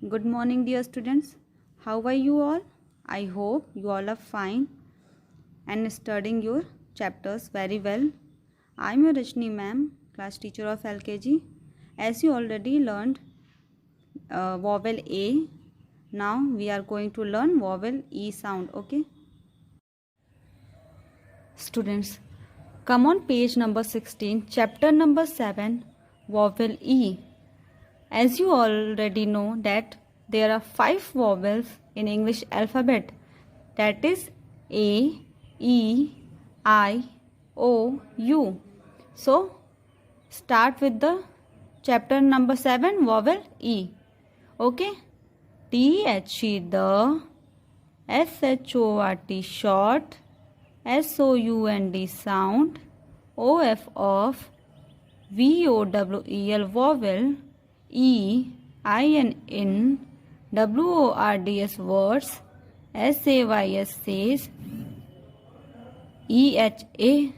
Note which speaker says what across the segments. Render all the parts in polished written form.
Speaker 1: Good morning, dear students. How are you all? I hope you all are fine and studying your chapters very well. I am your Rajni ma'am, class teacher of L.K.G. As you already learned vowel A, now we are going to learn vowel E sound. Okay, students, come on page number 16, chapter number 7, vowel E. As you already know that there are 5 vowels in English alphabet, that is A, E, I, O, U. So start with the chapter number 7 vowel E. Okay, T-H-E the, S-H-O-R-T short, S-O-U-N-D sound, O-F of, V-O-W-E-L vowel, E, I-N in, W-O-R-D-S words, S-A-Y-S says, E-H-A-A-S-S,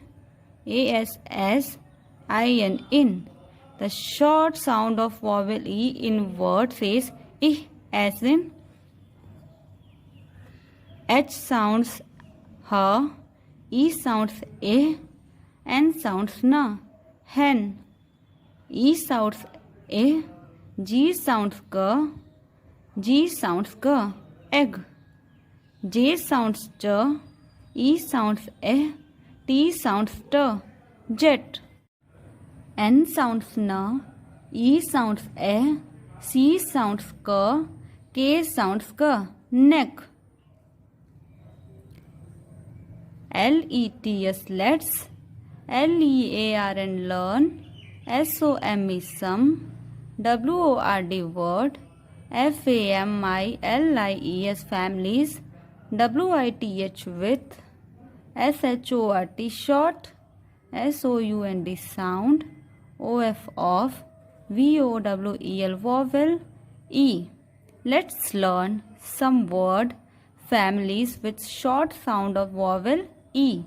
Speaker 1: I-N in. The short sound of vowel E in word says I, as in H sounds H, E sounds A, N sounds Na, hen. E sounds A, G sounds K, G sounds K, egg. J sounds J, E sounds A, T sounds T, jet. N sounds N, E sounds A, C sounds K, K sounds K, neck. L-E-T-S let's, L-E-A-R-N learn, S-O-M-E some, W-O-R-D word, F-A-M-I-L-I-E-S families, W-I-T-H with, S-H-O-R-T short, S-O-U-N-D sound, O-F of, V-O-W-E-L vowel, E. Let's learn some word families with short sound of vowel E.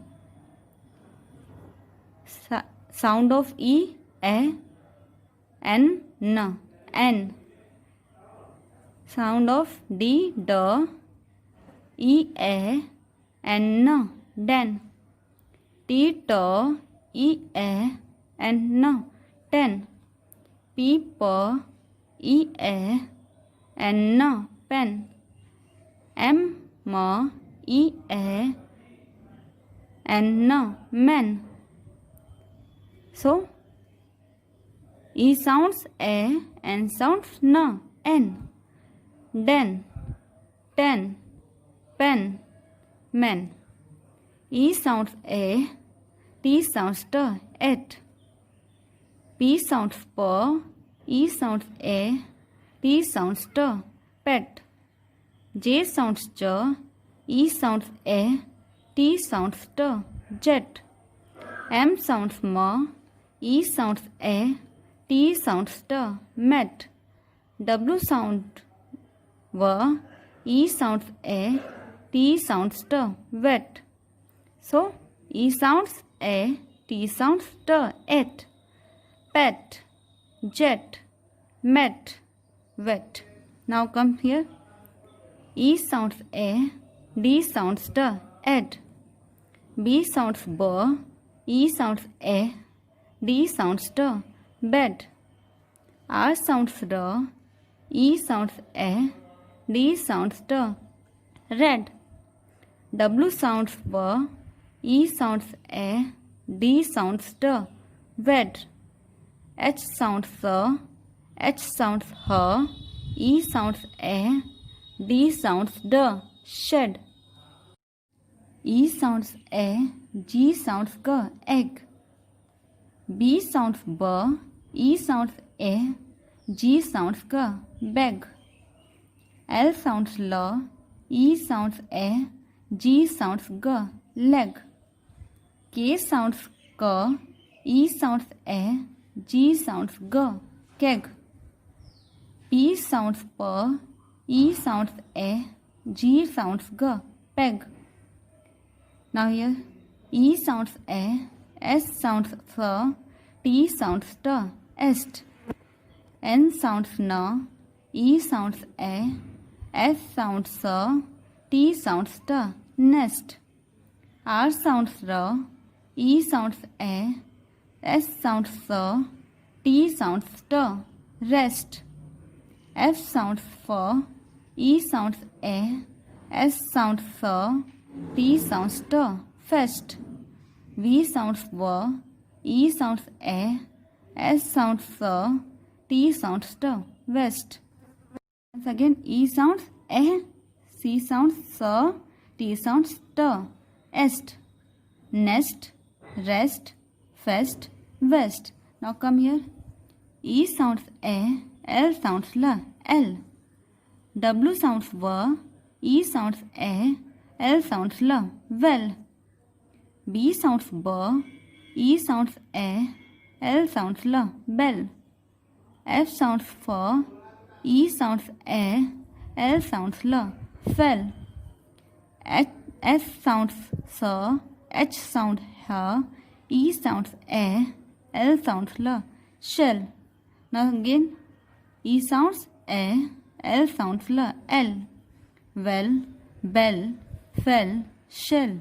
Speaker 1: Sound of E, A, N, N, N. Sound of D, D, E, A, N, N, den. T, T, E, A, N, N, ten. P, P, E, A, N, N, pen. M, M, E, A, N, N, men. So, E sounds A and sounds N, N. Den, ten, pen, men. E sounds A, T sounds T, et. P sounds P, E sounds A, T sounds T, pet. J sounds J, E sounds A, T sounds T, jet. M sounds M, E sounds A, T sounds T, met. W sounds W, E sounds A, T sounds T, wet. So, E sounds A, T sounds T, et. Pet, jet, met, wet. Now come here. E sounds A, D sounds T, ed. B sounds B, E sounds A, D sounds T, bed. R sounds R, E sounds A, D sounds T, red. W sounds W, E sounds A, D sounds T, wed. H sounds S, H sounds H, E sounds A, D sounds D, shed. E sounds A, G sounds K, egg. B sounds B, E sounds A, G sounds K, beg. L sounds L, E sounds A, G sounds G, leg. K sounds K, E sounds A, G sounds G, keg. P sounds P, E sounds A, G sounds G, peg. Now here, E sounds A, S sounds S, T sounds T, est. N sounds N, E sounds A, S sounds S, T sounds T, nest. R sounds R, E sounds A, S sounds S, T sounds T, rest. F sounds F, E sounds A, S sounds S, T sounds T, fest. V sounds V, E sounds A, S sounds S, T sounds T, west. Once again, E sounds A, C sounds S, T sounds T, est. Nest, rest, fest, west. Now come here. E sounds A, L sounds L, L. W sounds V, E sounds A, L sounds L, well. B sounds B, E sounds A, L sounds L, bell. F sounds F, E sounds A, L sounds L, fell. S sounds S, H sounds H, E sounds A, L sounds L, shell. Now again, E sounds A, L sounds L, L. Well, bell, fell, shell.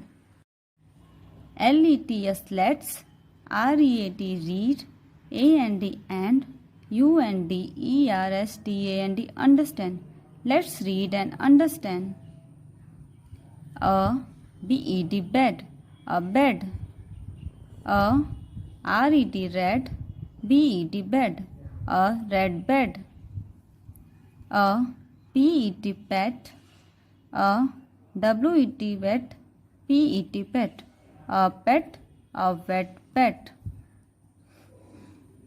Speaker 1: LETS let's, REAT read, AND and, UND ERSTAND understand. Let's read and understand. A BED bed, a bed. A RED red, BED bed, a red bed. A PET pet, a WET wet, PET pet, a pet, a wet pet.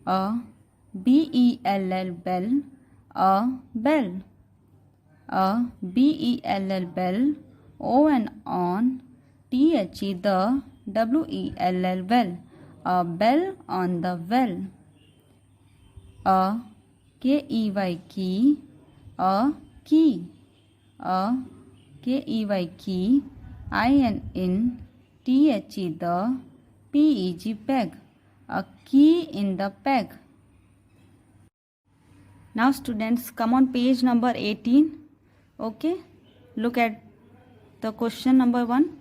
Speaker 1: A BELL bell, a bell. A BELL bell, O and on, THE the, WELL well, a bell on the well. A KEY key, a key. A KEY key, IN in, THE the, PEG peg, a key in the peg. Now students, come on page number 18. Okay, look at the question number 1.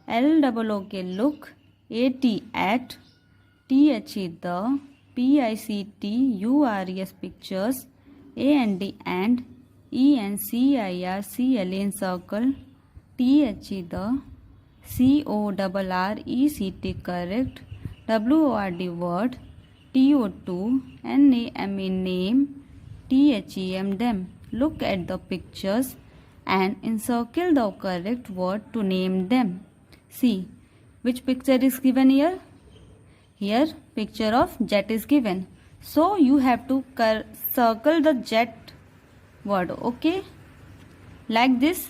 Speaker 1: LOOK look, AT at, THE the, PICT URES pictures, AND and, ENCIRCL in circle, THE the, CORRECT correct, WORD word, TO2 NAME name, THEM them. Look at the pictures and encircle the correct word to name them. See, which picture is given here? Here, picture of jet is given. So, you have to circle the jet word, okay? Like this,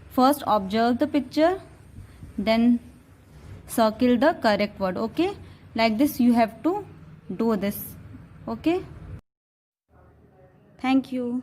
Speaker 1: first observe the picture, then circle the correct word, okay? Like this, you have to do this, okay? Thank you.